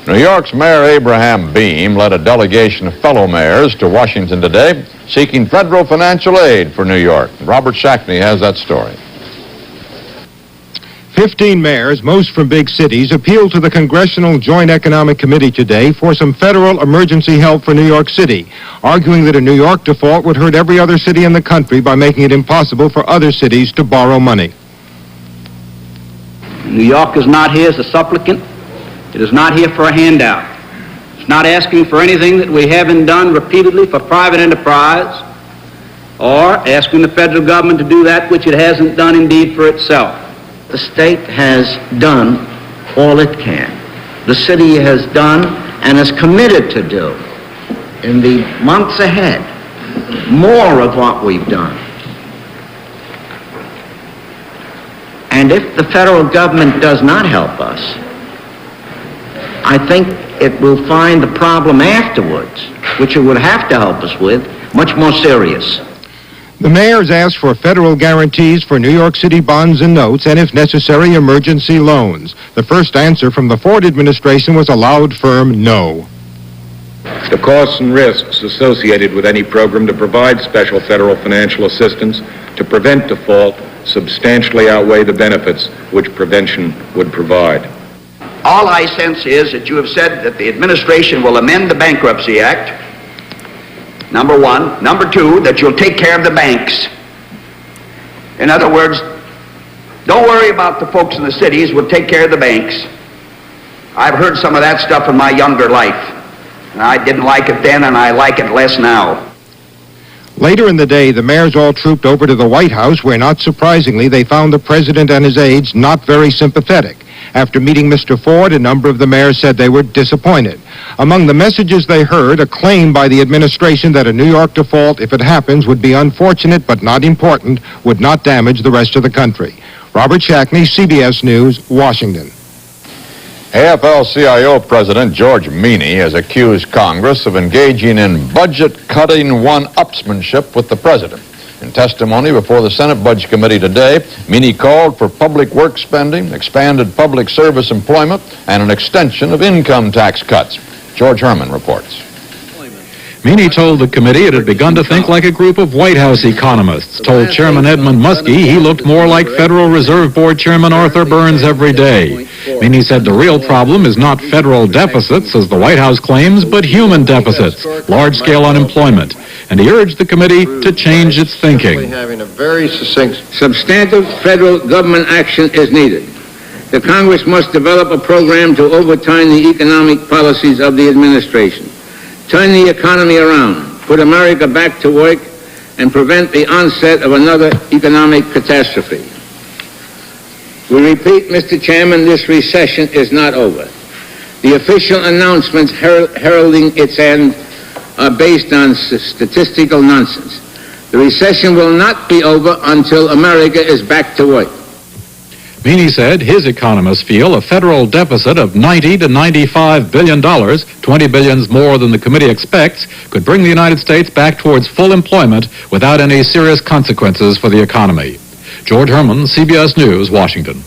New York's Mayor Abraham Beame led a delegation of fellow mayors to Washington today seeking federal financial aid for New York. Robert Shackney has that story. 15 mayors, most from big cities, appealed to the Congressional Joint Economic Committee today for some federal emergency help for New York City, arguing that a New York default would hurt every other city in the country by making it impossible for other cities to borrow money. New York is not here as a supplicant. It is not here for a handout. It's not asking for anything that we haven't done repeatedly for private enterprise, or asking the federal government to do that which it hasn't done indeed for itself. The state has done all it can. The city has done and is committed to do in the months ahead more of what we've done. And if the federal government does not help us, I think it will find the problem afterwards, which it would have to help us with, much more serious. The mayors asked for federal guarantees for New York City bonds and notes, and if necessary, emergency loans. The first answer from the Ford administration was a loud, firm no. The costs and risks associated with any program to provide special federal financial assistance to prevent default substantially outweigh the benefits which prevention would provide. All I sense is that you have said that the administration will amend the Bankruptcy Act, number one. Number two, that you'll take care of the banks. In other words, don't worry about the folks in the cities, we'll take care of the banks. I've heard some of that stuff in my younger life. And I didn't like it then, and I like it less now. Later in the day, the mayors all trooped over to the White House, where, not surprisingly, they found the president and his aides not very sympathetic. After meeting Mr. Ford, a number of the mayors said they were disappointed. Among the messages they heard, a claim by the administration that a New York default, if it happens, would be unfortunate but not important, would not damage the rest of the country. Robert Shackney, CBS News, Washington. AFL-CIO President George Meany has accused Congress of engaging in budget-cutting one-upsmanship with the president. In testimony before the Senate Budget Committee today, Meany called for public work spending, expanded public service employment, and an extension of income tax cuts. George Herman reports. Meany told the committee it had begun to think like a group of White House economists, told Chairman Edmund Muskie he looked more like Federal Reserve Board Chairman Arthur Burns every day. Meany said the real problem is not federal deficits, as the White House claims, but human deficits, large-scale unemployment. And he urged the committee to change its thinking. Having a very succinct, substantive federal government action is needed. The Congress must develop a program to overturn the economic policies of the administration, turn the economy around, put America back to work, and prevent the onset of another economic catastrophe. We repeat, Mr. Chairman, this recession is not over. The official announcements heralding its end are based on statistical nonsense. The recession will not be over until America is back to work. Meany said his economists feel a federal deficit of $90 to $95 billion, $20 billion more than the committee expects, could bring the United States back towards full employment without any serious consequences for the economy. George Herman, CBS News, Washington.